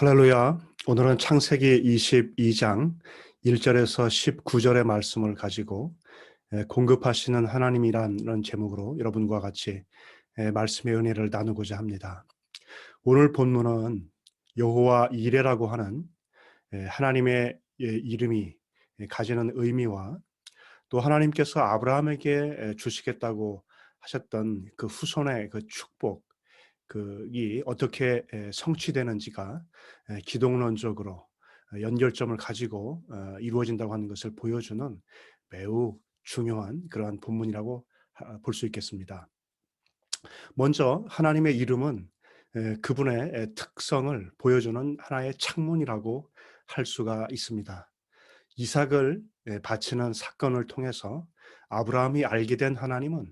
할렐루야. 오늘은 창세기 22장 1절에서 19절의 말씀을 가지고 공급하시는 하나님이라는 제목으로 여러분과 같이 말씀의 은혜를 나누고자 합니다. 오늘 본문은 여호와 이레라고 하는 하나님의 이름이 가지는 의미와 또 하나님께서 아브라함에게 주시겠다고 하셨던 그 후손의 그 축복, 이 어떻게 성취되는지가 기독론적으로 연결점을 가지고 이루어진다고 하는 것을 보여주는 매우 중요한 그러한 본문이라고 볼 수 있겠습니다. 먼저 하나님의 이름은 그분의 특성을 보여주는 하나의 창문이라고 할 수가 있습니다. 이삭을 바치는 사건을 통해서 아브라함이 알게 된 하나님은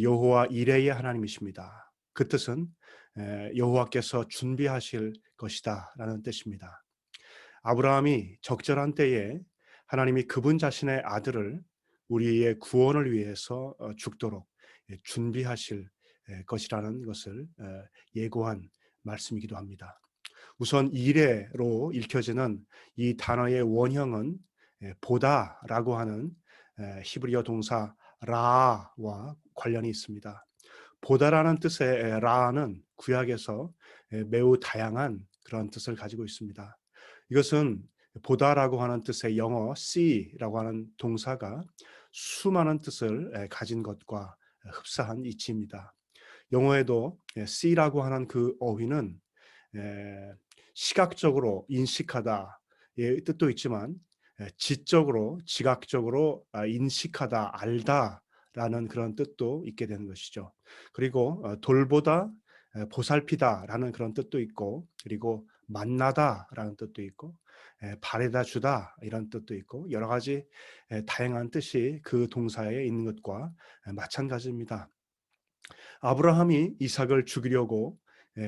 여호와 이레의 하나님이십니다. 그 뜻은 여호와께서 준비하실 것이다라는 뜻입니다. 아브라함이 적절한 때에 하나님이 그분 자신의 아들을 우리의 구원을 위해서 죽도록 준비하실 것이라는 것을 예고한 말씀이기도 합니다. 우선 이레로 읽혀지는 이 단어의 원형은 보다라고 하는 히브리어 동사 라와 관련이 있습니다. 보다라는 뜻의 라는 구약에서 매우 다양한 그런 뜻을 가지고 있습니다. 이것은 보다라고 하는 뜻의 영어 see라고 하는 동사가 수많은 뜻을 가진 것과 흡사한 이치입니다. 영어에도 see라고 하는 그 어휘는 시각적으로 인식하다의 뜻도 있지만 지적으로 지각적으로 인식하다, 알다라는 그런 뜻도 있게 되는 것이죠. 그리고 돌보다, 보살피다라는 그런 뜻도 있고, 그리고 만나다라는 뜻도 있고, 바래다 주다 이런 뜻도 있고, 여러 가지 다양한 뜻이 그 동사에 있는 것과 마찬가지입니다. 아브라함이 이삭을 죽이려고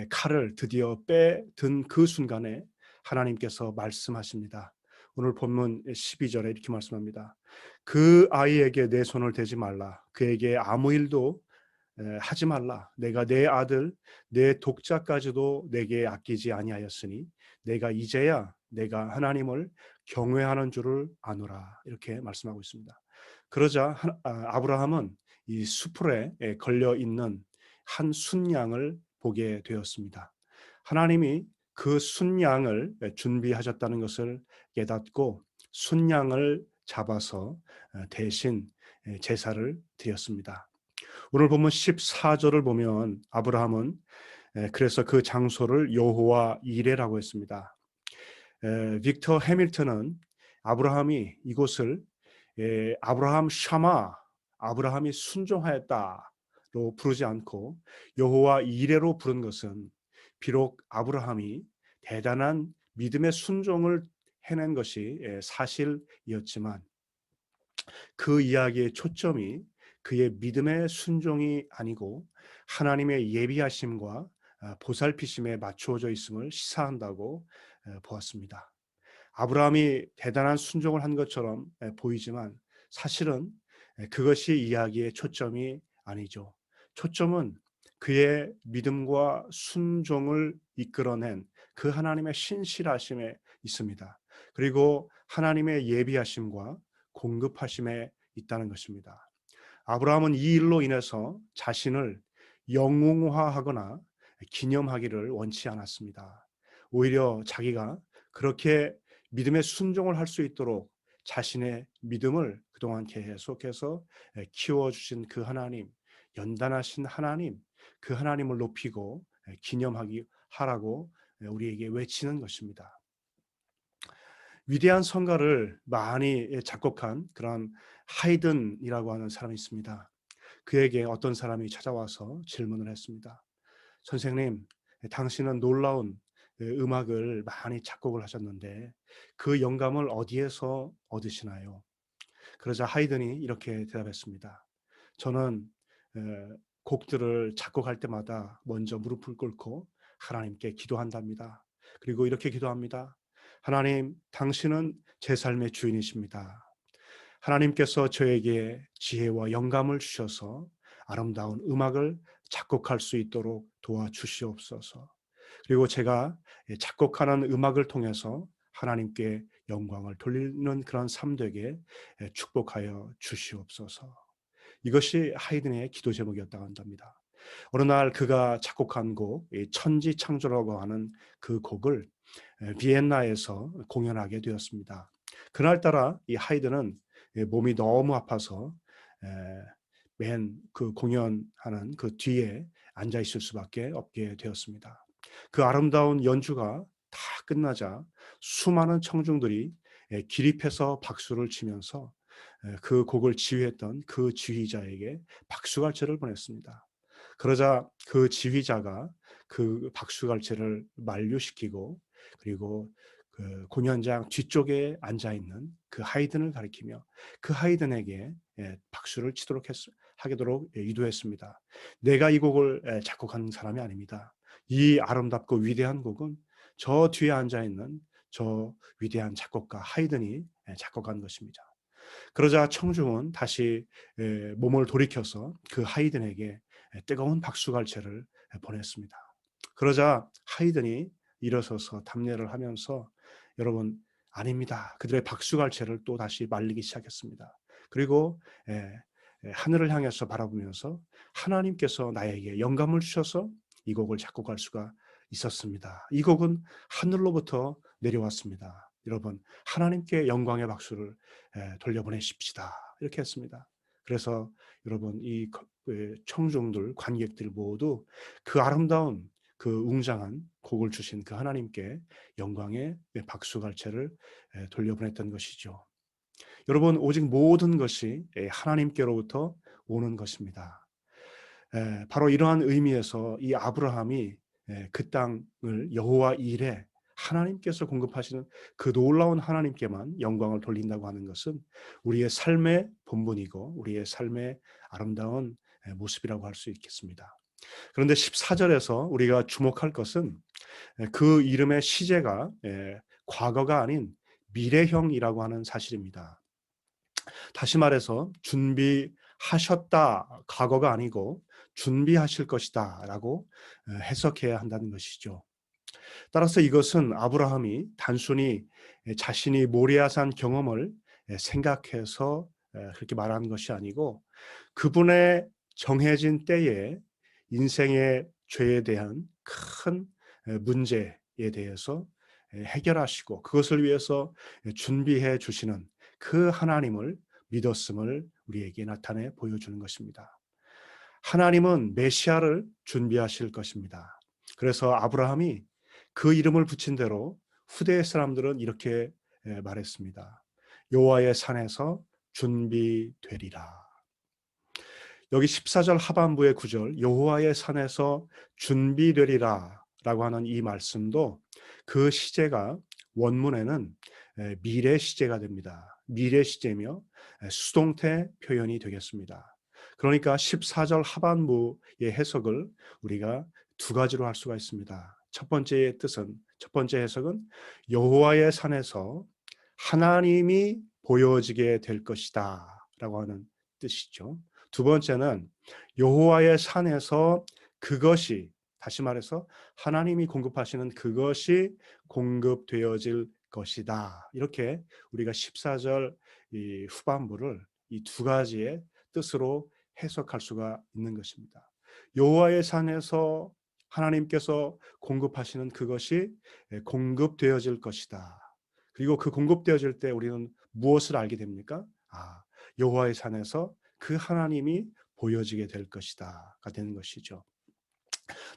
칼을 드디어 빼든 그 순간에 하나님께서 말씀하십니다. 오늘 본문 12절에 이렇게 말씀합니다. 그 아이에게 내 손을 대지 말라. 그에게 아무 일도 하지 말라. 내가 내 아들 내 독자까지도 내게 아끼지 아니하였으니 내가 이제야 내가 하나님을 경외하는 줄을 아노라. 이렇게 말씀하고 있습니다. 그러자 아브라함은 이 수풀에 걸려 있는 한 순양을 보게 되었습니다. 하나님이 그 순양을 준비하셨다는 것을 깨닫고 순양을 잡아서 대신 제사를 드렸습니다. 오늘 보면 14절을 보면 아브라함은 그래서 그 장소를 여호와 이레라고 했습니다. 빅터 해밀턴은 아브라함이 이곳을 아브라함 샤마, 아브라함이 순종하였다로 부르지 않고 여호와 이레로 부른 것은 비록 아브라함이 대단한 믿음의 순종을 해낸 것이 사실이었지만 그 이야기의 초점이 그의 믿음의 순종이 아니고 하나님의 예비하심과 보살피심에 맞추어져 있음을 시사한다고 보았습니다. 아브라함이 대단한 순종을 한 것처럼 보이지만 사실은 그것이 이야기의 초점이 아니죠. 초점은 그의 믿음과 순종을 이끌어낸 그 하나님의 신실하심에 있습니다. 그리고 하나님의 예비하심과 공급하심에 있다는 것입니다. 아브라함은 이 일로 인해서 자신을 영웅화하거나 기념하기를 원치 않았습니다. 오히려 자기가 그렇게 믿음의 순종을 할 수 있도록 자신의 믿음을 그동안 계속해서 키워주신 그 하나님, 연단하신 하나님, 그 하나님을 높이고 하라고 우리에게 외치는 것입니다. 위대한 성가를 많이 작곡한 그런 하이든이라고 하는 사람이 있습니다. 그에게 어떤 사람이 찾아와서 질문을 했습니다. 선생님, 당신은 놀라운 음악을 많이 작곡을 하셨는데 그 영감을 어디에서 얻으시나요? 그러자 하이든이 이렇게 대답했습니다. 저는 곡들을 작곡할 때마다 먼저 무릎을 꿇고 하나님께 기도한답니다. 그리고 이렇게 기도합니다. 하나님, 당신은 제 삶의 주인이십니다. 하나님께서 저에게 지혜와 영감을 주셔서 아름다운 음악을 작곡할 수 있도록 도와주시옵소서. 그리고 제가 작곡하는 음악을 통해서 하나님께 영광을 돌리는 그런 삶 되게 축복하여 주시옵소서. 이것이 하이든의 기도 제목이었다고 한답니다. 어느 날 그가 작곡한 곡, 천지창조라고 하는 그 곡을 비엔나에서 공연하게 되었습니다. 그날따라 이 하이든은 몸이 너무 아파서 맨 그 공연하는 그 뒤에 앉아 있을 수밖에 없게 되었습니다. 그 아름다운 연주가 다 끝나자 수많은 청중들이 기립해서 박수를 치면서 그 곡을 지휘했던 그 지휘자에게 박수갈채를 보냈습니다. 그러자 그 지휘자가 그 박수갈채를 만류시키고, 그리고 그 공연장 뒤쪽에 앉아 있는 그 하이든을 가리키며 그 하이든에게 박수를 치도록 하도록 유도했습니다. 내가 이 곡을 작곡한 사람이 아닙니다. 이 아름답고 위대한 곡은 저 뒤에 앉아 있는 저 위대한 작곡가 하이든이 작곡한 것입니다. 그러자 청중은 다시 몸을 돌이켜서 그 하이든에게 뜨거운 박수갈채를 보냈습니다. 그러자 하이든이 일어서서 답례를 하면서, 여러분, 아닙니다. 그들의 박수갈채를 또 다시 말리기 시작했습니다. 그리고 하늘을 향해서 바라보면서 하나님께서 나에게 영감을 주셔서 이 곡을 작곡할 수가 있었습니다. 이 곡은 하늘로부터 내려왔습니다. 여러분, 하나님께 영광의 박수를 돌려보내십시다. 이렇게 했습니다. 그래서 여러분, 이 청중들, 관객들 모두 그 아름다운 그 웅장한 곡을 주신 그 하나님께 영광의 박수갈채를 돌려보냈던 것이죠. 여러분, 오직 모든 것이 하나님께로부터 오는 것입니다. 바로 이러한 의미에서 이 아브라함이 그 땅을 여호와 일에 하나님께서 공급하시는 그 놀라운 하나님께만 영광을 돌린다고 하는 것은 우리의 삶의 본분이고 우리의 삶의 아름다운 모습이라고 할 수 있겠습니다. 그런데 14절에서 우리가 주목할 것은 그 이름의 시제가 과거가 아닌 미래형이라고 하는 사실입니다. 다시 말해서 준비하셨다, 과거가 아니고 준비하실 것이다 라고 해석해야 한다는 것이죠. 따라서 이것은 아브라함이 단순히 자신이 모리아산 경험을 생각해서 그렇게 말하는 것이 아니고, 그분의 정해진 때에 인생의 죄에 대한 큰 문제에 대해서 해결하시고 그것을 위해서 준비해 주시는 그 하나님을 믿었음을 우리에게 나타내 보여주는 것입니다. 하나님은 메시아를 준비하실 것입니다. 그래서 아브라함이 그 이름을 붙인 대로 후대 사람들은 이렇게 말했습니다. 여호와의 산에서 준비되리라. 여기 14절 하반부의 구절 여호와의 산에서 준비되리라 라고 하는 이 말씀도 그 시제가 원문에는 미래 시제가 됩니다. 미래 시제며 수동태 표현이 되겠습니다. 그러니까 14절 하반부의 해석을 우리가 두 가지로 할 수가 있습니다. 첫 번째 해석은 여호와의 산에서 하나님이 보여지게 될 것이다 라고 하는 뜻이죠. 두 번째는 여호와의 산에서 그것이, 다시 말해서 하나님이 공급하시는 그것이 공급되어질 것이다. 이렇게 우리가 14절 이 후반부를 이 두 가지의 뜻으로 해석할 수가 있는 것입니다. 여호와의 산에서 하나님께서 공급하시는 그것이 공급되어질 것이다. 그리고 그 공급되어질 때 우리는 무엇을 알게 됩니까? 여호와의 산에서 그 하나님이 보여지게 될 것이다가 되는 것이죠.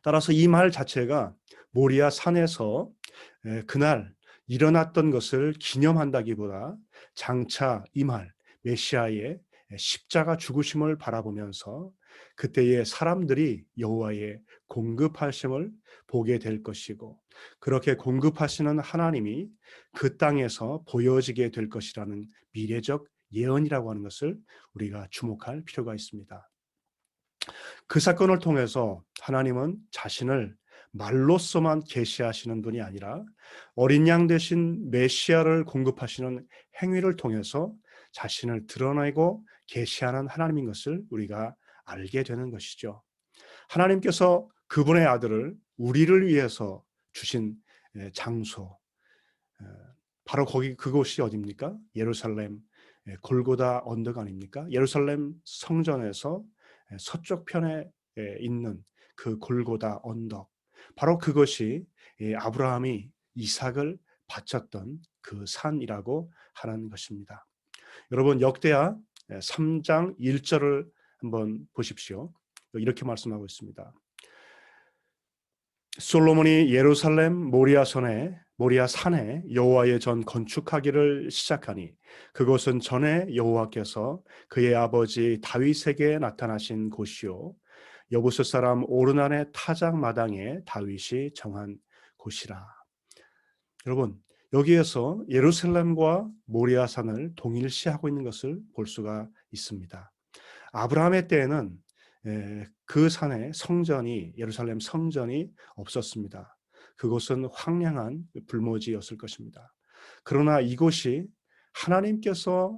따라서 이 말 자체가 모리아 산에서 그날 일어났던 것을 기념한다기보다 장차 이 말 메시아의 십자가 죽으심을 바라보면서 그때의 사람들이 여호와의 공급하심을 보게 될 것이고, 그렇게 공급하시는 하나님이 그 땅에서 보여지게 될 것이라는 미래적 예언이라고 하는 것을 우리가 주목할 필요가 있습니다. 그 사건을 통해서 하나님은 자신을 말로서만 계시하시는 분이 아니라 어린 양 대신 메시아를 공급하시는 행위를 통해서 자신을 드러내고 계시하는 하나님인 것을 우리가 알게 되는 것이죠. 하나님께서 그분의 아들을 우리를 위해서 주신 장소, 바로 거기 그곳이 어디입니까? 예루살렘 골고다 언덕 아닙니까? 예루살렘 성전에서 서쪽 편에 있는 그 골고다 언덕, 바로 그것이 아브라함이 이삭을 바쳤던 그 산이라고 하는 것입니다. 여러분 역대하 3장 1절을 한번 보십시오. 이렇게 말씀하고 있습니다. 솔로몬이 예루살렘 모리아 산에 여호와의 전 건축하기를 시작하니 그곳은 전에 여호와께서 그의 아버지 다윗에게 나타나신 곳이요 여부스 사람 오르난의 타작 마당에 다윗이 정한 곳이라. 여러분 여기에서 예루살렘과 모리아 산을 동일시하고 있는 것을 볼 수가 있습니다. 아브라함의 때에는 그 산에 성전이 예루살렘 성전이 없었습니다. 그곳은 황량한 불모지였을 것입니다. 그러나 이곳이 하나님께서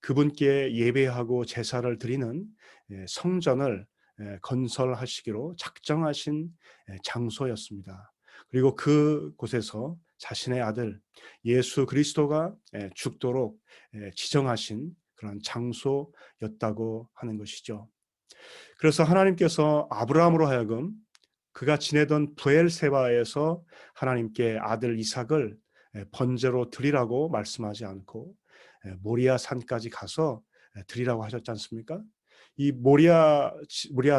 그분께 예배하고 제사를 드리는 성전을 건설하시기로 작정하신 장소였습니다. 그리고 그곳에서 자신의 아들 예수 그리스도가 죽도록 지정하신 그런 장소였다고 하는 것이죠. 그래서 하나님께서 아브라함으로 하여금 그가 지내던 브엘세바에서 하나님께 아들 이삭을 번제로 드리라고 말씀하지 않고 모리아 산까지 가서 드리라고 하셨지 않습니까? 이 모리아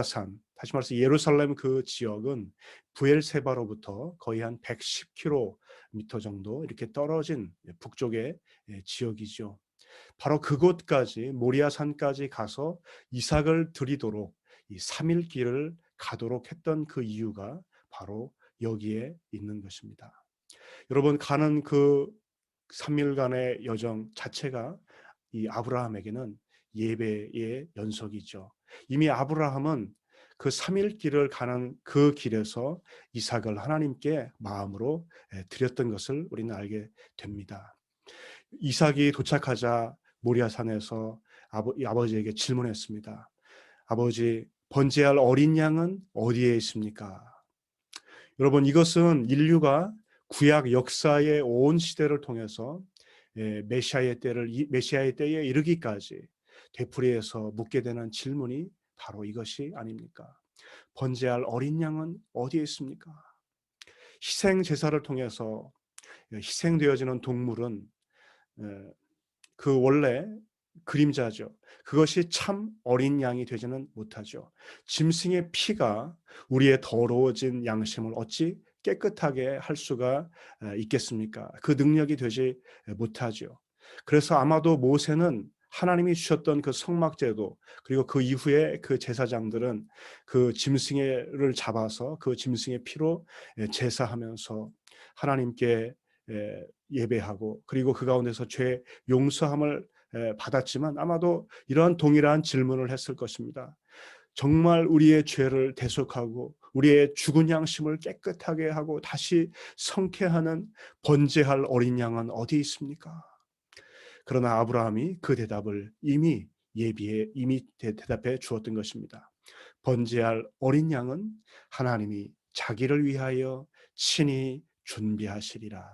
산, 다시 말해서 예루살렘 그 지역은 브엘세바로부터 거의 한 110km 정도 이렇게 떨어진 북쪽의 지역이죠. 바로 그곳까지 모리아 산까지 가서 이삭을 드리도록 이 3일 길을 가도록 했던 그 이유가 바로 여기에 있는 것입니다. 여러분 가는 그 3일간의 여정 자체가 이 아브라함에게는 예배의 연속이죠. 이미 아브라함은 그 3일 길을 가는 그 길에서 이삭을 하나님께 마음으로 드렸던 것을 우리는 알게 됩니다. 이삭이 도착하자 모리아산에서 아버지에게 질문했습니다. 아버지, 번제할 어린 양은 어디에 있습니까? 여러분 이것은 인류가 구약 역사의 온 시대를 통해서 메시아의 때에 이르기까지 되풀이해서 묻게 되는 질문이 바로 이것이 아닙니까? 번제할 어린 양은 어디에 있습니까? 희생 제사를 통해서 희생되어지는 동물은 그 원래 그림자죠. 그것이 참 어린 양이 되지는 못하죠. 짐승의 피가 우리의 더러워진 양심을 어찌 깨끗하게 할 수가 있겠습니까? 그 능력이 되지 못하죠. 그래서 아마도 모세는 하나님이 주셨던 그 성막제도 그리고 그 이후에 그 제사장들은 그 짐승을 잡아서 그 짐승의 피로 제사하면서 하나님께 예배하고 그리고 그 가운데서 죄 용서함을 받았지만 아마도 이러한 동일한 질문을 했을 것입니다. 정말 우리의 죄를 대속하고 우리의 죽은 양심을 깨끗하게 하고 다시 성케하는 번제할 어린 양은 어디 있습니까? 그러나 아브라함이 그 대답을 이미 대답해 주었던 것입니다. 번제할 어린 양은 하나님이 자기를 위하여 친히 준비하시리라.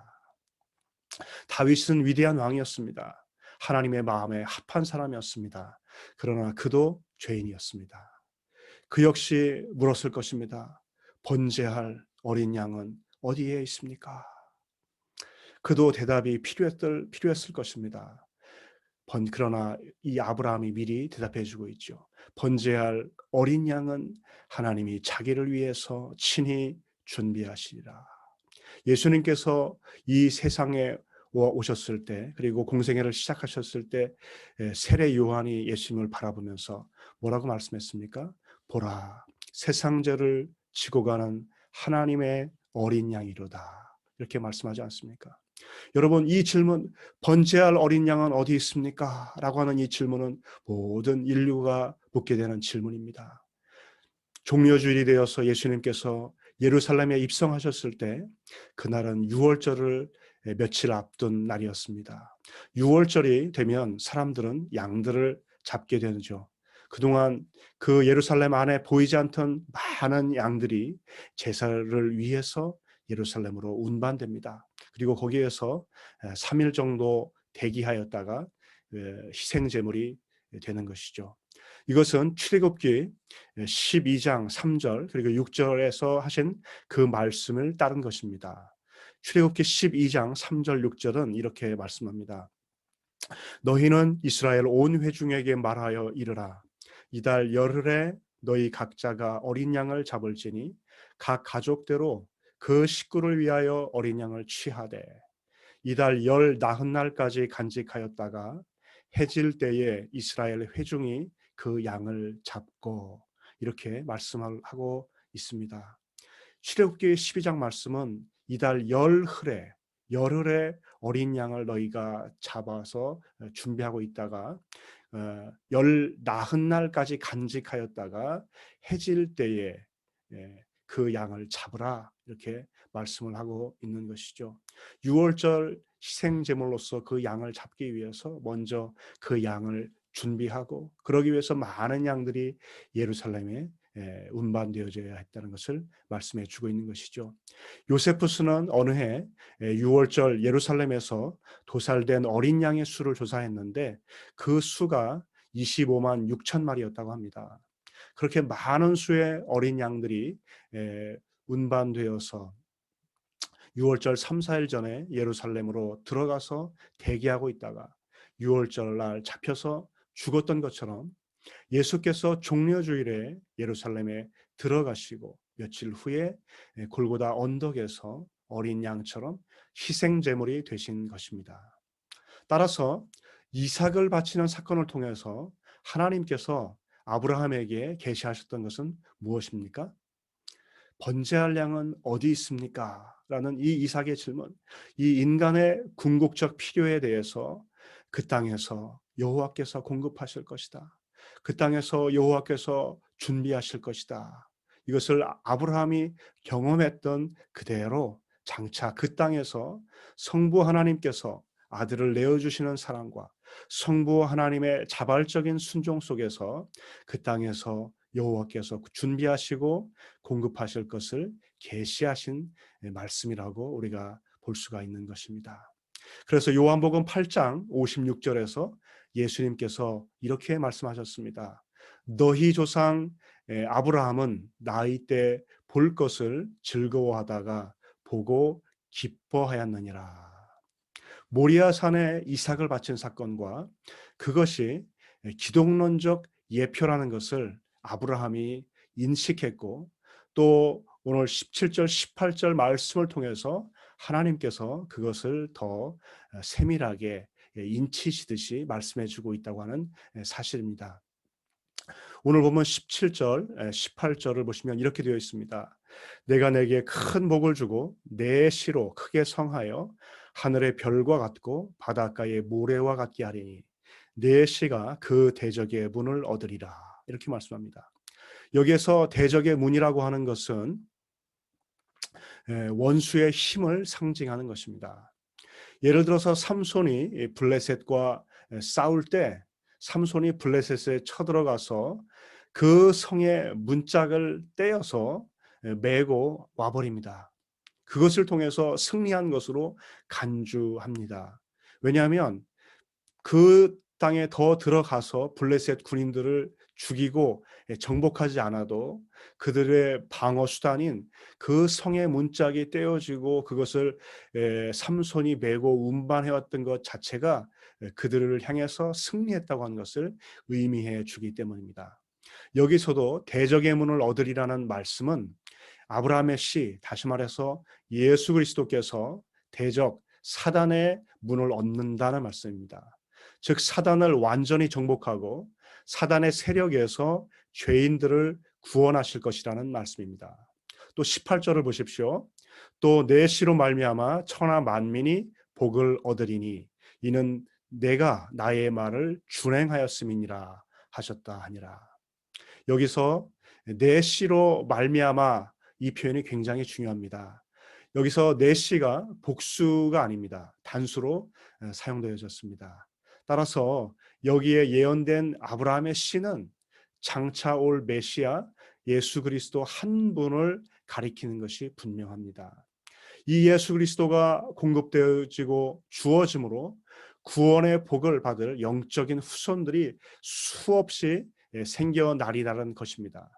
다윗은 위대한 왕이었습니다. 하나님의 마음에 합한 사람이었습니다. 그러나 그도 죄인이었습니다. 그 역시 물었을 것입니다. 번제할 어린 양은 어디에 있습니까? 그도 대답이 필요했을 것입니다. 그러나 이 아브라함이 미리 대답해 주고 있죠. 번제할 어린 양은 하나님이 자기를 위해서 친히 준비하시리라. 예수님께서 이 세상에 오셨을 때 그리고 공생애를 시작하셨을 때 세례 요한이 예수님을 바라보면서 뭐라고 말씀했습니까? 보라, 세상 죄를 지고 가는 하나님의 어린 양이로다. 이렇게 말씀하지 않습니까? 여러분 이 질문, 번제할 어린 양은 어디 있습니까? 라고 하는 이 질문은 모든 인류가 묻게 되는 질문입니다. 종려주일이 되어서 예수님께서 예루살렘에 입성하셨을 때 그날은 유월절을 며칠 앞둔 날이었습니다. 유월절이 되면 사람들은 양들을 잡게 되죠. 그동안 그 예루살렘 안에 보이지 않던 많은 양들이 제사를 위해서 예루살렘으로 운반됩니다. 그리고 거기에서 3일 정도 대기하였다가 희생 제물이 되는 것이죠. 이것은 출애굽기 12장 3절 그리고 6절에서 하신 그 말씀을 따른 것입니다. 출애굽기 12장 3절 6절은 이렇게 말씀합니다. 너희는 이스라엘 온 회중에게 말하여 이르라. 이달 열흘에 너희 각자가 어린 양을 잡을지니 각 가족대로 그 식구를 위하여 어린 양을 취하되 이달 열 나흔 날까지 간직하였다가 해질 때에 이스라엘 회중이 그 양을 잡고 이렇게 말씀하고 있습니다. 출애굽기 12장 말씀은 이달 열흘에 어린 양을 너희가 잡아서 준비하고 있다가 열 나흔 날까지 간직하였다가 해질 때에 그 양을 잡으라 이렇게 말씀을 하고 있는 것이죠. 6월절 희생 제물로서 그 양을 잡기 위해서 먼저 그 양을 준비하고 그러기 위해서 많은 양들이 예루살렘에 운반되어져야 했다는 것을 말씀해 주고 있는 것이죠. 요세푸스는 어느 해 6월절 예루살렘에서 도살된 어린 양의 수를 조사했는데 그 수가 25만 6천 마리였다고 합니다. 그렇게 많은 수의 어린 양들이 운반되어서 6월절 3, 4일 전에 예루살렘으로 들어가서 대기하고 있다가 6월절 날 잡혀서 죽었던 것처럼 예수께서 종려주일에 예루살렘에 들어가시고 며칠 후에 골고다 언덕에서 어린 양처럼 희생제물이 되신 것입니다. 따라서 이삭을 바치는 사건을 통해서 하나님께서 아브라함에게 계시하셨던 것은 무엇입니까? 번제할 양은 어디 있습니까? 라는 이 이삭의 질문, 이 인간의 궁극적 필요에 대해서 그 땅에서 여호와께서 공급하실 것이다. 그 땅에서 여호와께서 준비하실 것이다. 이것을 아브라함이 경험했던 그대로 장차 그 땅에서 성부 하나님께서 아들을 내어주시는 사랑과 성부 하나님의 자발적인 순종 속에서 그 땅에서 여호와께서 준비하시고 공급하실 것을 계시하신 말씀이라고 우리가 볼 수가 있는 것입니다. 그래서 요한복음 8장 56절에서 예수님께서 이렇게 말씀하셨습니다. 너희 조상 아브라함은 나이 때 볼 것을 즐거워하다가 보고 기뻐하였느니라. 모리아 산에 이삭을 바친 사건과 그것이 기독론적 예표라는 것을 아브라함이 인식했고 또 오늘 17절 18절 말씀을 통해서 하나님께서 그것을 더 세밀하게 인치시듯이 말씀해 주고 있다고 하는 사실입니다. 오늘 보면 17절 18절을 보시면 이렇게 되어 있습니다. 내가 내게 큰 복을 주고 내 시로 크게 성하여 하늘의 별과 같고 바닷가의 모래와 같게 하리니 내 시가 그 대적의 문을 얻으리라. 이렇게 말씀합니다. 여기에서 대적의 문이라고 하는 것은 원수의 힘을 상징하는 것입니다. 예를 들어서 삼손이 블레셋과 싸울 때 삼손이 블레셋에 쳐들어가서 그 성의 문짝을 떼어서 메고 와버립니다. 그것을 통해서 승리한 것으로 간주합니다. 왜냐하면 그 땅에 더 들어가서 블레셋 군인들을 죽이고 정복하지 않아도 그들의 방어 수단인 그 성의 문짝이 떼어지고 그것을 삼손이 메고 운반해왔던 것 자체가 그들을 향해서 승리했다고 하는 것을 의미해 주기 때문입니다. 여기서도 대적의 문을 얻으리라는 말씀은 아브라함의 씨, 다시 말해서 예수 그리스도께서 대적 사단의 문을 얻는다는 말씀입니다. 즉 사단을 완전히 정복하고 사단의 세력에서 죄인들을 구원하실 것이라는 말씀입니다. 또 18절을 보십시오. 또 내 씨로 말미암아 천하 만민이 복을 얻으리니 이는 내가 나의 말을 준행하였음이니라 하셨다 하니라. 여기서 내 씨로 말미암아 이 표현이 굉장히 중요합니다. 여기서 내 씨가 복수가 아닙니다. 단수로 사용되어졌습니다. 따라서 여기에 예언된 아브라함의 씨는 장차 올 메시아 예수 그리스도 한 분을 가리키는 것이 분명합니다. 이 예수 그리스도가 공급되어지고 주어짐으로 구원의 복을 받을 영적인 후손들이 수없이 생겨나리라는 것입니다.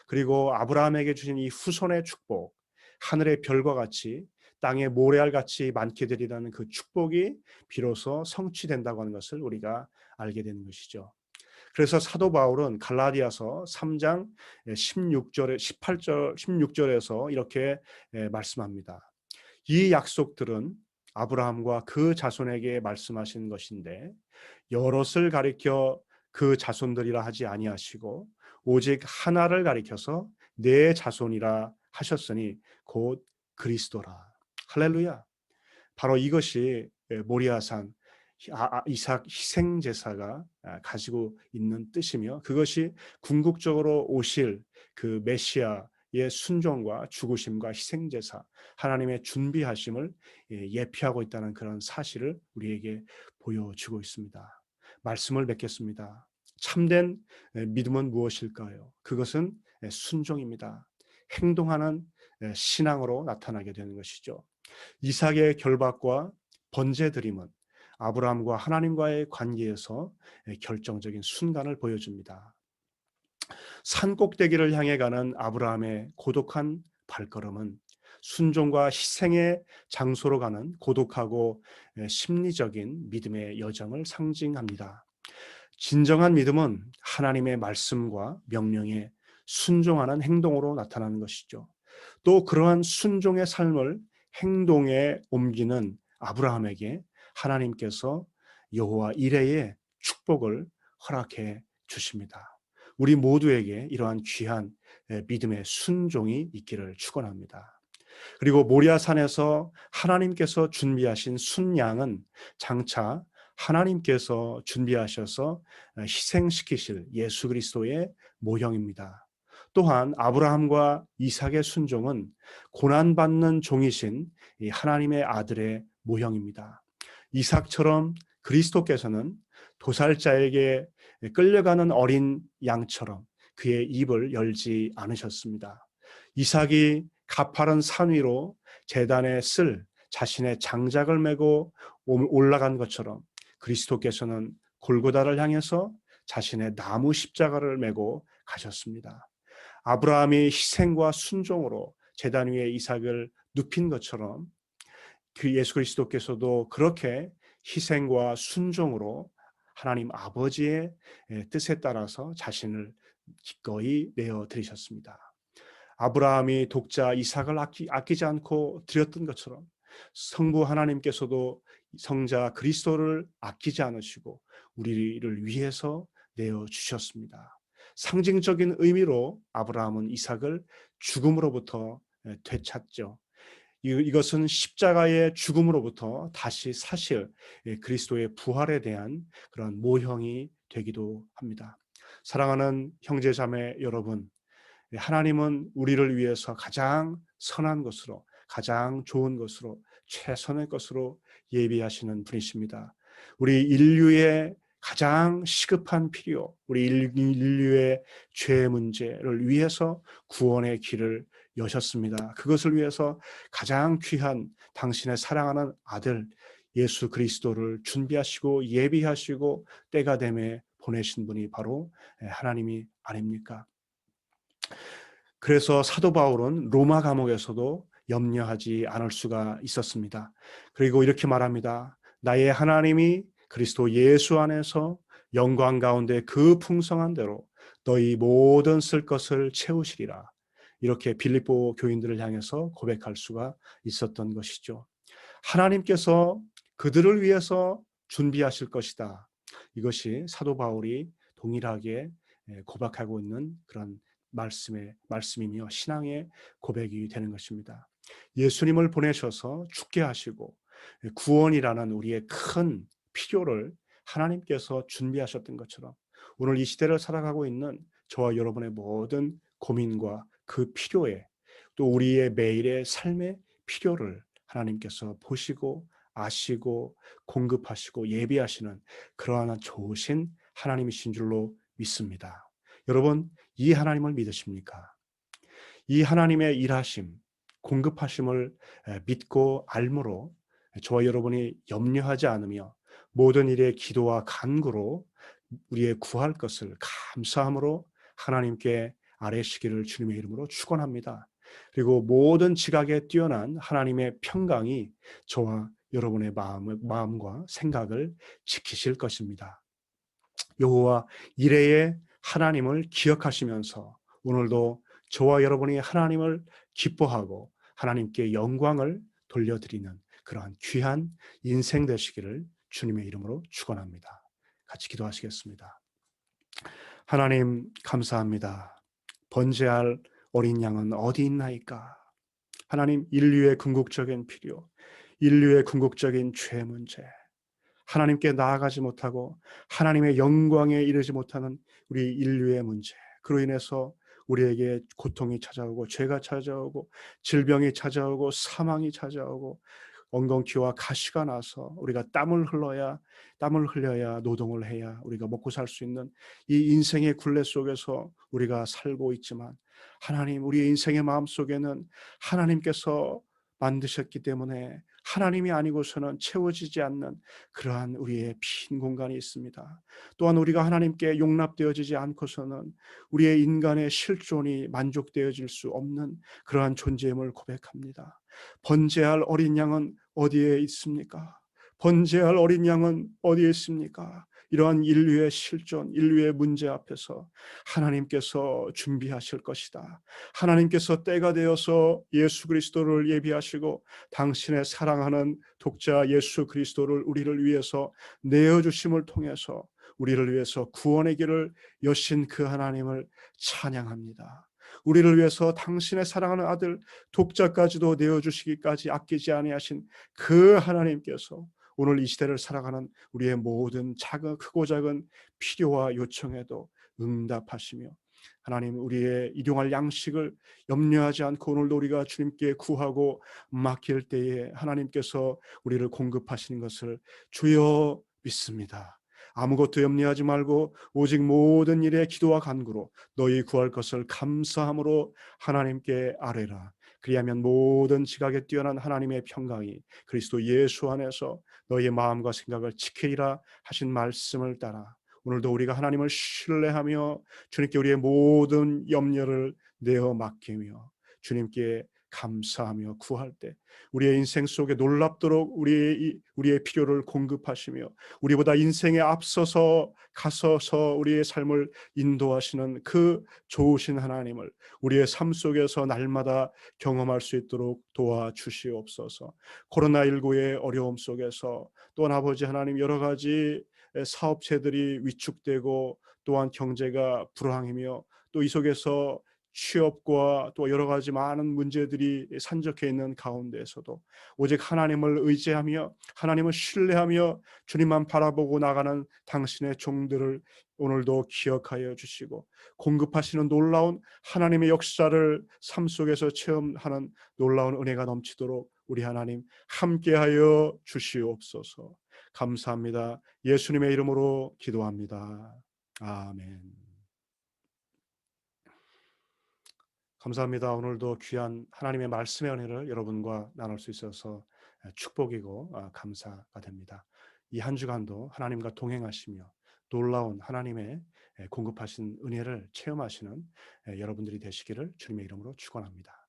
그리고 아브라함에게 주신 이 후손의 축복, 하늘의 별과 같이 땅의 모래알 같이 많게 되리라는 그 축복이 비로소 성취된다고 하는 것을 우리가 알게 되는 것이죠. 그래서 사도 바울은 갈라디아서 3장 16절에 18절 16절에서 이렇게 말씀합니다. 이 약속들은 아브라함과 그 자손에게 말씀하신 것인데 여럿을 가리켜 그 자손들이라 하지 아니하시고 오직 하나를 가리켜서 내 자손이라 하셨으니 곧 그리스도라. 할렐루야. 바로 이것이 모리아산 이삭 희생 제사가 가지고 있는 뜻이며, 그것이 궁극적으로 오실 그 메시아의 순종과 죽으심과 희생 제사, 하나님의 준비하심을 예표하고 있다는 그런 사실을 우리에게 보여주고 있습니다. 말씀을 맺겠습니다. 참된 믿음은 무엇일까요? 그것은 순종입니다. 행동하는 신앙으로 나타나게 되는 것이죠. 이삭의 결박과 번제드림은 아브라함과 하나님과의 관계에서 결정적인 순간을 보여줍니다. 산 꼭대기를 향해 가는 아브라함의 고독한 발걸음은 순종과 희생의 장소로 가는 고독하고 심리적인 믿음의 여정을 상징합니다. 진정한 믿음은 하나님의 말씀과 명령에 순종하는 행동으로 나타나는 것이죠. 또 그러한 순종의 삶을 행동에 옮기는 아브라함에게 하나님께서 여호와 이레의 축복을 허락해 주십니다. 우리 모두에게 이러한 귀한 믿음의 순종이 있기를 축원합니다. 그리고 모리아산에서 하나님께서 준비하신 순양은 장차 하나님께서 준비하셔서 희생시키실 예수 그리스도의 모형입니다. 또한 아브라함과 이삭의 순종은 고난받는 종이신 하나님의 아들의 모형입니다. 이삭처럼 그리스도께서는 도살자에게 끌려가는 어린 양처럼 그의 입을 열지 않으셨습니다. 이삭이 가파른 산 위로 제단에 쓸 자신의 장작을 메고 올라간 것처럼 그리스도께서는 골고다를 향해서 자신의 나무 십자가를 메고 가셨습니다. 아브라함이 희생과 순종으로 제단 위에 이삭을 눕힌 것처럼 그 예수 그리스도께서도 그렇게 희생과 순종으로 하나님 아버지의 뜻에 따라서 자신을 기꺼이 내어 드리셨습니다. 아브라함이 독자 이삭을 아끼지 않고 드렸던 것처럼 성부 하나님께서도 성자 그리스도를 아끼지 않으시고 우리를 위해서 내어 주셨습니다. 상징적인 의미로 아브라함은 이삭을 죽음으로부터 되찾죠. 이것은 십자가의 죽음으로부터 다시 사실 그리스도의 부활에 대한 그런 모형이 되기도 합니다. 사랑하는 형제 자매 여러분, 하나님은 우리를 위해서 가장 선한 것으로, 가장 좋은 것으로, 최선의 것으로 예비하시는 분이십니다. 우리 인류의 가장 시급한 필요, 우리 인류의 죄 문제를 위해서 구원의 길을 여셨습니다. 그것을 위해서 가장 귀한 당신의 사랑하는 아들 예수 그리스도를 준비하시고 예비하시고 때가 됨에 보내신 분이 바로 하나님이 아닙니까? 그래서 사도 바울은 로마 감옥에서도 염려하지 않을 수가 있었습니다. 그리고 이렇게 말합니다. 나의 하나님이 그리스도 예수 안에서 영광 가운데 그 풍성한 대로 너희 모든 쓸 것을 채우시리라. 이렇게 빌립보 교인들을 향해서 고백할 수가 있었던 것이죠. 하나님께서 그들을 위해서 준비하실 것이다. 이것이 사도 바울이 동일하게 고백하고 있는 그런 말씀이며 신앙의 고백이 되는 것입니다. 예수님을 보내셔서 죽게 하시고 구원이라는 우리의 큰 필요를 하나님께서 준비하셨던 것처럼 오늘 이 시대를 살아가고 있는 저와 여러분의 모든 고민과 그 필요에 또 우리의 매일의 삶의 필요를 하나님께서 보시고 아시고 공급하시고 예비하시는 그러한 좋으신 하나님이신 줄로 믿습니다. 여러분, 이 하나님을 믿으십니까? 이 하나님의 일하심, 공급하심을 믿고 알므로 저와 여러분이 염려하지 않으며 모든 일에 기도와 간구로 우리의 구할 것을 감사함으로 하나님께 아뢰시기를 주님의 이름으로 축원합니다. 그리고 모든 지각에 뛰어난 하나님의 평강이 저와 여러분의 마음과 생각을 지키실 것입니다. 여호와 이레의 하나님을 기억하시면서 오늘도 저와 여러분이 하나님을 기뻐하고 하나님께 영광을 돌려드리는 그러한 귀한 인생 되시기를 주님의 이름으로 축원합니다. 같이 기도하시겠습니다. 하나님 감사합니다. 번제할 어린 양은 어디 있나이까? 하나님, 인류의 궁극적인 필요, 인류의 궁극적인 죄 문제, 하나님께 나아가지 못하고 하나님의 영광에 이르지 못하는 우리 인류의 문제, 그로 인해서 우리에게 고통이 찾아오고 죄가 찾아오고 질병이 찾아오고 사망이 찾아오고 엉겅퀴와 가시가 나서 우리가 땀을 흘려야 노동을 해야 우리가 먹고 살 수 있는 이 인생의 굴레 속에서 우리가 살고 있지만, 하나님, 우리의 인생의 마음속에는 하나님께서 만드셨기 때문에 하나님이 아니고서는 채워지지 않는 그러한 우리의 빈 공간이 있습니다. 또한 우리가 하나님께 용납되어지지 않고서는 우리의 인간의 실존이 만족되어질 수 없는 그러한 존재임을 고백합니다. 번제할 어린 양은 어디에 있습니까? 번제할 어린 양은 어디에 있습니까? 이러한 인류의 실존, 인류의 문제 앞에서 하나님께서 준비하실 것이다. 하나님께서 때가 되어서 예수 그리스도를 예비하시고 당신의 사랑하는 독자 예수 그리스도를 우리를 위해서 내어주심을 통해서 우리를 위해서 구원의 길을 여신 그 하나님을 찬양합니다. 우리를 위해서 당신의 사랑하는 아들 독자까지도 내어주시기까지 아끼지 아니하신 그 하나님께서 오늘 이 시대를 살아가는 우리의 모든 크고 작은 필요와 요청에도 응답하시며, 하나님, 우리의 일용할 양식을 염려하지 않고 오늘도 우리가 주님께 구하고 맡길 때에 하나님께서 우리를 공급하시는 것을 주여 믿습니다. 아무것도 염려하지 말고 오직 모든 일에 기도와 간구로 너희 구할 것을 감사함으로 하나님께 아뢰라. 그리하면 모든 지각에 뛰어난 하나님의 평강이 그리스도 예수 안에서 너희의 마음과 생각을 지키리라 하신 말씀을 따라 오늘도 우리가 하나님을 신뢰하며 주님께 우리의 모든 염려를 내어 맡기며 주님께 감사하며 구할 때 우리의 인생 속에 놀랍도록 우리의 필요를 공급하시며 우리보다 인생에 앞서서 가서서 우리의 삶을 인도하시는 그 좋으신 하나님을 우리의 삶 속에서 날마다 경험할 수 있도록 도와주시옵소서. 코로나19의 어려움 속에서 또한 아버지 하나님, 여러 가지 사업체들이 위축되고 또한 경제가 불황이며 또 이 속에서 취업과 또 여러 가지 많은 문제들이 산적해 있는 가운데에서도 오직 하나님을 의지하며 하나님을 신뢰하며 주님만 바라보고 나가는 당신의 종들을 오늘도 기억하여 주시고 공급하시는 놀라운 하나님의 역사를 삶 속에서 체험하는 놀라운 은혜가 넘치도록 우리 하나님 함께하여 주시옵소서. 감사합니다. 예수님의 이름으로 기도합니다. 아멘. 감사합니다. 오늘도 귀한 하나님의 말씀의 은혜를 여러분과 나눌 수 있어서 축복이고 감사가 됩니다. 이 한 주간도 하나님과 동행하시며 놀라운 하나님의 공급하신 은혜를 체험하시는 여러분들이 되시기를 주님의 이름으로 축원합니다.